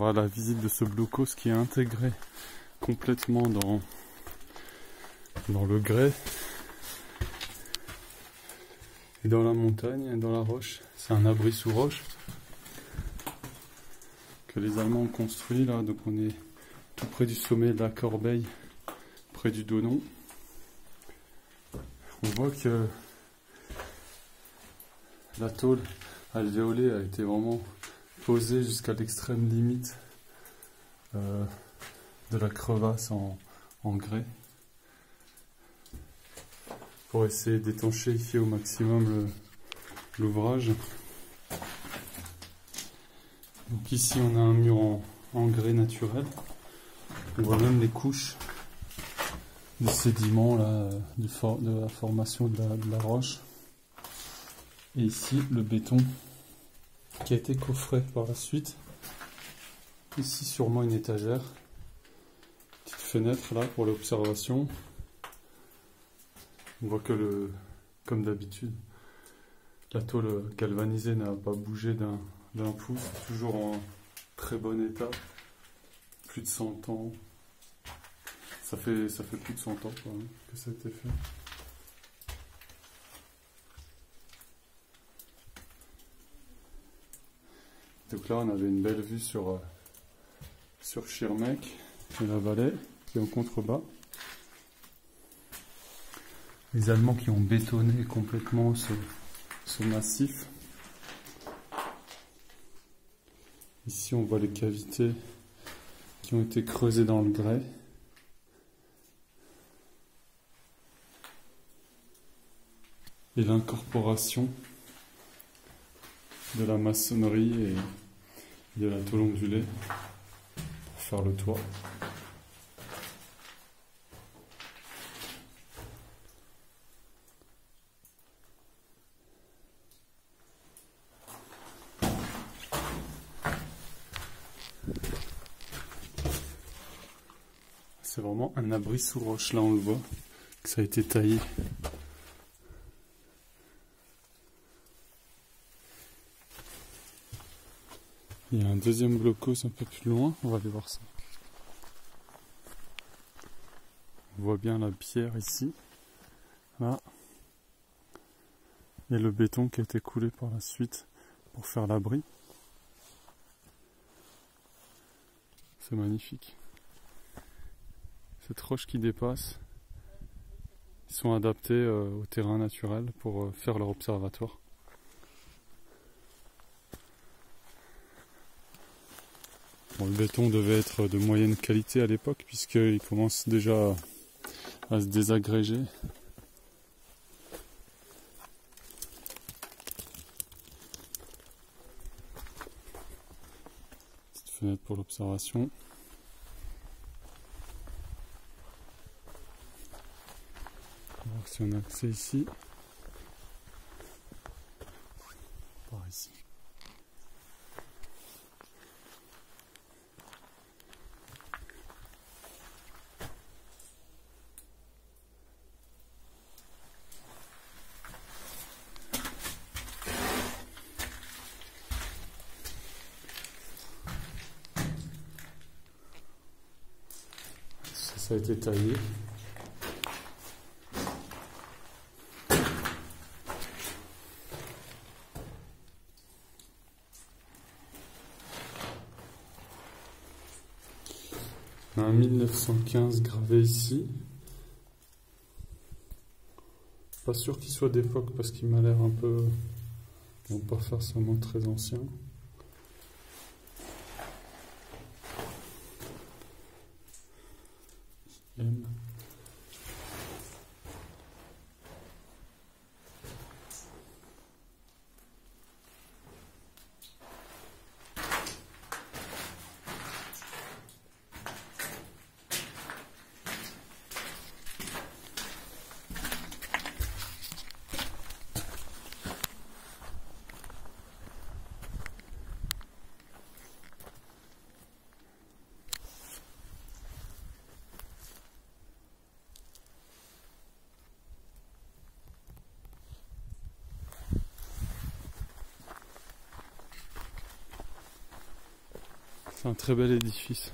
aura la visite de ce blocos qui est intégré complètement dans le grès et dans la montagne, dans la roche. C'est un abri sous roche que les Allemands ont construit là, donc on est tout près du sommet de la Corbeille, près du Donon. On voit que la tôle alvéolée a été vraiment posée jusqu'à l'extrême limite de la crevasse en grès pour essayer d'étanchéifier au maximum l'ouvrage. Donc ici on a un mur en grès naturel. On voit même les couches de sédiments là, de la formation de la roche. Et ici le béton qui a été coffré par la suite. Ici sûrement une étagère. Petite fenêtre là pour l'observation. On voit que comme d'habitude, la tôle galvanisée n'a pas bougé d'un pouce, toujours en très bon état. Plus de 100 ans. Ça fait plus de 100 ans quand même, que ça a été fait. Donc là on avait une belle vue sur Schirmeck et la vallée qui est en contrebas. Les Allemands qui ont bétonné complètement ce massif. Ici on voit les cavités qui ont été creusées dans le grès. Et l'incorporation de la maçonnerie et de la tôle ondulée pour faire le toit. C'est vraiment un abri sous roche, là on le voit, que ça a été taillé. Il y a un deuxième blocos un peu plus loin, on va aller voir ça. On voit bien la pierre ici, là, et le béton qui a été coulé par la suite pour faire l'abri. C'est magnifique. Cette roche qui dépasse, ils sont adaptés au terrain naturel pour faire leur observatoire. Bon, le béton devait être de moyenne qualité à l'époque puisqu'il commence déjà à se désagréger. Petite fenêtre pour l'observation. On va voir si on a accès ici. Par ici. Ça a été taillé. Un 1915 gravé ici. Pas sûr qu'il soit d'époque parce qu'il m'a l'air un peu, bon, pas forcément très ancien. M. C'est un très bel édifice.